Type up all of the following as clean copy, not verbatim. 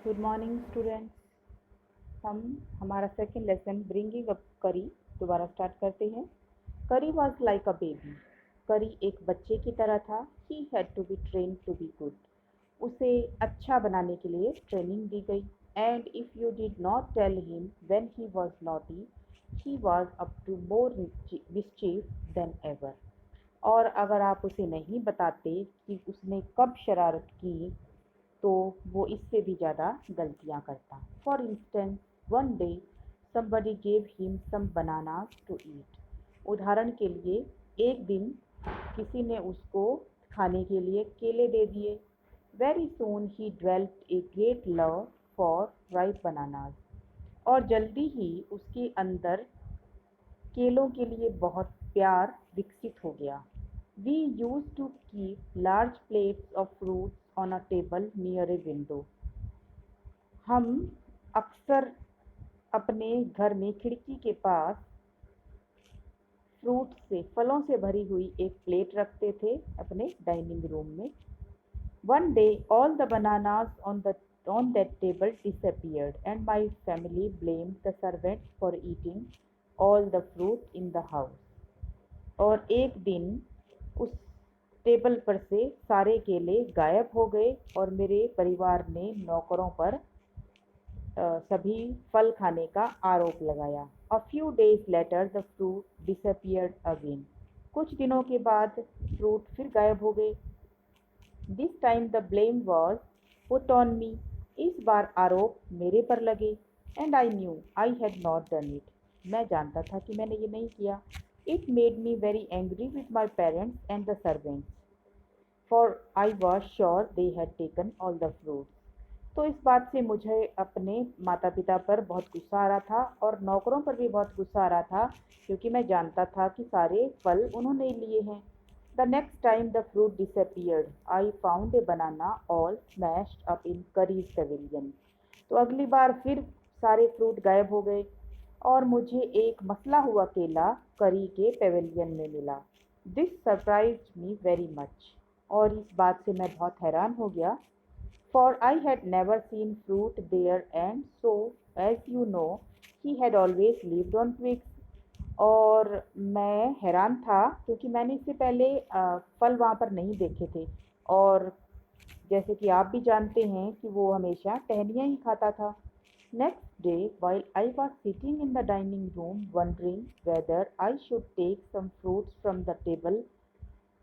Good morning students. हम हमारा second lesson bringing up करी दोबारा स्टार्ट करते हैं। करी वॉज लाइक अ बेबी। करी एक बच्चे की तरह था। He had to be train to be good. उसे अच्छा बनाने के लिए ट्रेनिंग दी गई। And if you did not tell him when he was naughty, he was up to more mischief than ever. और अगर आप उसे नहीं बताते कि उसने कब शरारत की, तो वो इससे भी ज़्यादा गलतियाँ करता। For instance, one day somebody gave him some bananas to eat। उदाहरण के लिए एक दिन किसी ने उसको खाने के लिए केले दे दिए। Very soon he developed a great love for ripe bananas। और जल्दी ही उसके अंदर केलों के लिए बहुत प्यार विकसित हो गया। We used to keep large plates of fruits on a table near a window। हम अक्सर अपने घर में खिड़की के पास फ्रूट से फलों से भरी हुई एक प्लेट रखते थे अपने डाइनिंग रूम में। One day all the bananas on that table disappeared and my family blamed the servants for eating all the fruit in the house। और एक दिन उस टेबल पर से सारे केले गायब हो गए और मेरे परिवार ने नौकरों पर सभी फल खाने का आरोप लगाया। A few days later the fruit disappeared again. कुछ दिनों के बाद फ्रूट फिर गायब हो गए। This time the blame was put on me. इस बार आरोप मेरे पर लगे। And I knew I had not done it. मैं जानता था कि मैंने ये नहीं किया। It made me very angry with my parents and the servants, for I was sure they had taken all the fruits. तो इस बात से मुझे अपने माता पिता पर बहुत गुस्सा आ रहा था और नौकरों पर भी बहुत गुस्सा आ रहा था, क्योंकि मैं जानता था कि सारे फल उन्होंने लिए हैं। The next time the fruit disappeared I found a banana all smashed up in curries Pavilion. तो अगली बार फिर सारे फ्रूट गायब हो गए और मुझे एक मसला हुआ केला करी के पेविलियन में मिला। This surprised me very much. और इस बात से मैं बहुत हैरान हो गया। For I had never seen fruit there, and so, as you know, he had always lived on twigs। और मैं हैरान था क्योंकि मैंने इससे पहले फल वहाँ पर नहीं देखे थे, और जैसे कि आप भी जानते हैं कि वो हमेशा टहनियाँ ही खाता था। Next day while I was sitting in the dining room wondering whether I should take some fruits from the table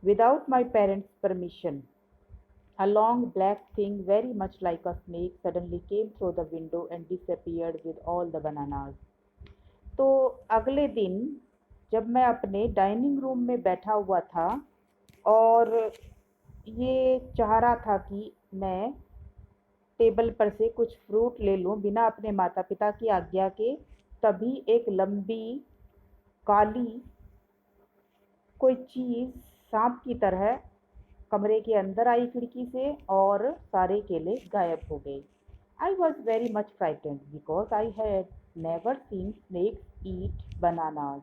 without my parents' permission, a long black thing very much like a snake suddenly came through the window and disappeared with all the bananas। तो अगले दिन जब मैं अपने dining room में बैठा हुआ था और ये चाह रहा था कि मैं टेबल पर से कुछ फ्रूट ले लूं बिना अपने माता पिता की आज्ञा के, तभी एक लंबी काली कोई चीज़ सांप की तरह कमरे के अंदर आई खिड़की से और सारे केले गायब हो गए। I was very much frightened because I had never seen snakes eat bananas,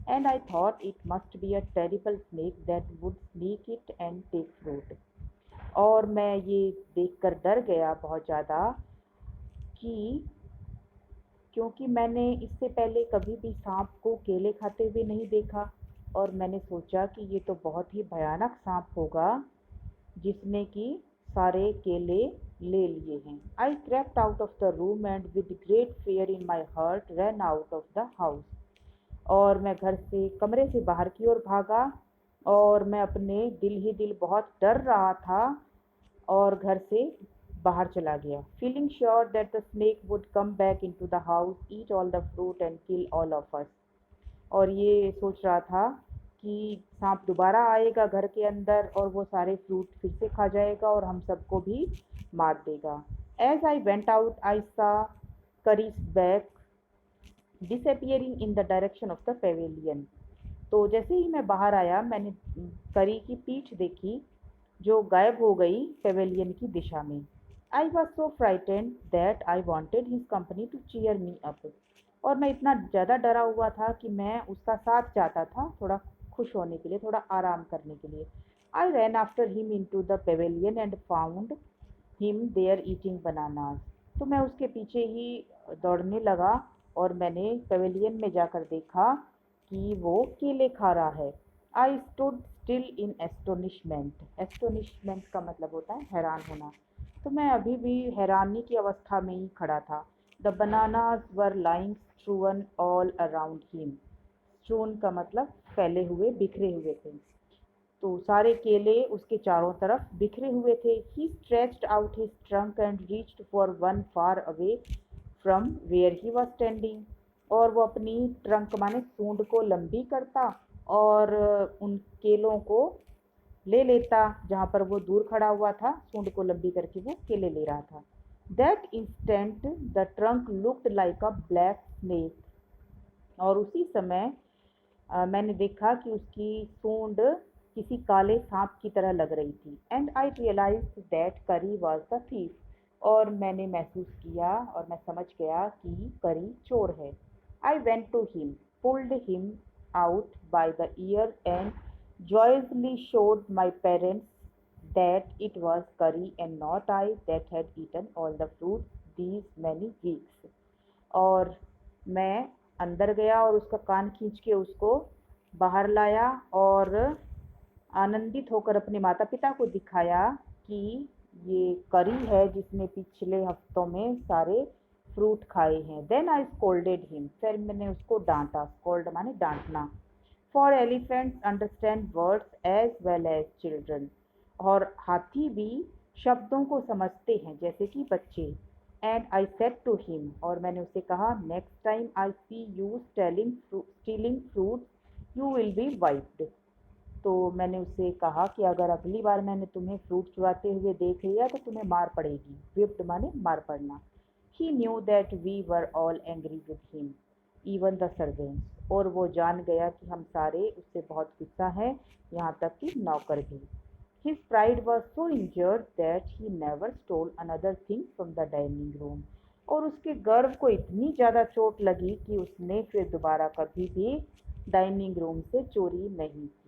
and I thought it must be a terrible snake that would sneak it and take fruit. और मैं ये देखकर डर गया बहुत ज़्यादा कि क्योंकि मैंने इससे पहले कभी भी सांप को केले खाते हुए नहीं देखा, और मैंने सोचा कि ये तो बहुत ही भयानक सांप होगा जिसने कि सारे केले ले लिए हैं। I crept out of the room and with great fear in my heart run out of the house. और मैं घर से कमरे से बाहर की ओर भागा और मैं अपने दिल ही दिल बहुत डर रहा था और घर से बाहर चला गया। Feeling sure that the snake would come back in to the house, eat all the fruit and kill all of us. और ये सोच रहा था कि सांप दोबारा आएगा घर के अंदर और वो सारे फ्रूट फिर से खा जाएगा और हम सबको भी मार देगा। As I went out I saw Kari's back disappearing in the direction of the pavilion. तो जैसे ही मैं बाहर आया मैंने करी की पीठ देखी जो गायब हो गई पेविलियन की दिशा में। I was so frightened that I wanted his company to cheer me up. और मैं इतना ज़्यादा डरा हुआ था कि मैं उसका साथ चाहता था थोड़ा खुश होने के लिए, थोड़ा आराम करने के लिए। I ran after him in to the pavilion and found him there eating bananas. तो मैं उसके पीछे ही दौड़ने लगा और मैंने पवेलियन में जाकर देखा कि वो केले खा रहा है। I stood still in astonishment. Astonishment का मतलब होता है हैरान होना। तो मैं अभी भी हैरानी की अवस्था में ही खड़ा था। The bananas were lying strewn all around him. Strewn का मतलब फैले हुए, बिखरे हुए थे। तो सारे केले उसके चारों तरफ बिखरे हुए थे। He stretched out his trunk and reached for one far away from where he was standing. और वो अपनी ट्रंक माने सूंड को लंबी करता और उन केलों को ले लेता जहाँ पर वो दूर खड़ा हुआ था। सूंड को लंबी करके वो केले ले रहा था। That instant the trunk looked like a black snake. और उसी समय मैंने देखा कि उसकी सूंड किसी काले सांप की तरह लग रही थी। एंड आई रियलाइज दैट करी वॉज द थीफ। और मैंने महसूस किया और मैं समझ गया कि करी चोर है। I went to him, pulled him out by the ear and joyously showed my parents that it was curry and not I that had eaten all the fruits these many weeks. और मैं अंदर गया और उसका कान खींच के उसको बाहर लाया और आनंदित होकर अपने माता पिता को दिखाया कि ये करी है जिसने पिछले हफ्तों में सारे फ्रूट खाए हैं। Then I scolded him. फिर मैंने उसको डांटा। स्कोल्ड माने डांटना। For elephants understand words as well as children. और हाथी भी शब्दों को समझते हैं जैसे कि बच्चे। And I said to him. और मैंने उसे कहा, next time I see you stealing fruits you will be whipped. तो मैंने उससे कहा कि अगर अगली बार मैंने तुम्हें फ्रूट चुराते हुए देख लिया तो तुम्हें मार पड़ेगी। विप्ड माने मार पड़ना। He knew that we were all angry with him, even the servants. और वो जान गया कि हम सारे उससे बहुत गुस्सा हैं, यहाँ तक कि नौकर भी। His pride was so injured that he never stole another thing from the dining room. और उसके गर्व को इतनी ज़्यादा चोट लगी कि उसने फिर दोबारा कभी भी डाइनिंग रूम से चोरी नहीं की।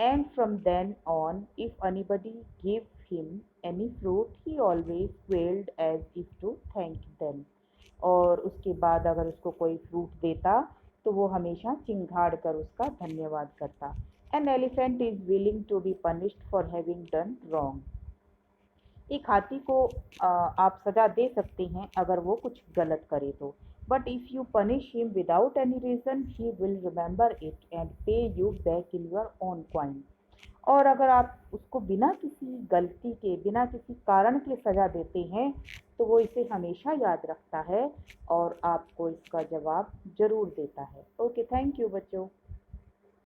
And from then on, if anybody gave him any fruit, he always wailed as if to thank them. और उसके बाद अगर उसको कोई फ्रूट देता तो वो हमेशा चिंघाड़ कर उसका धन्यवाद करता। An elephant is willing to be punished for having done wrong. एक हाथी को आप सजा दे सकते हैं अगर वो कुछ गलत करे तो। But if you punish him without any reason he will remember it and pay you back in your own coin. और अगर आप उसको बिना किसी गलती के, बिना किसी कारण के सजा देते हैं तो वो इसे हमेशा याद रखता है और आपको इसका जवाब जरूर देता है। ओके, थैंक यू बच्चों।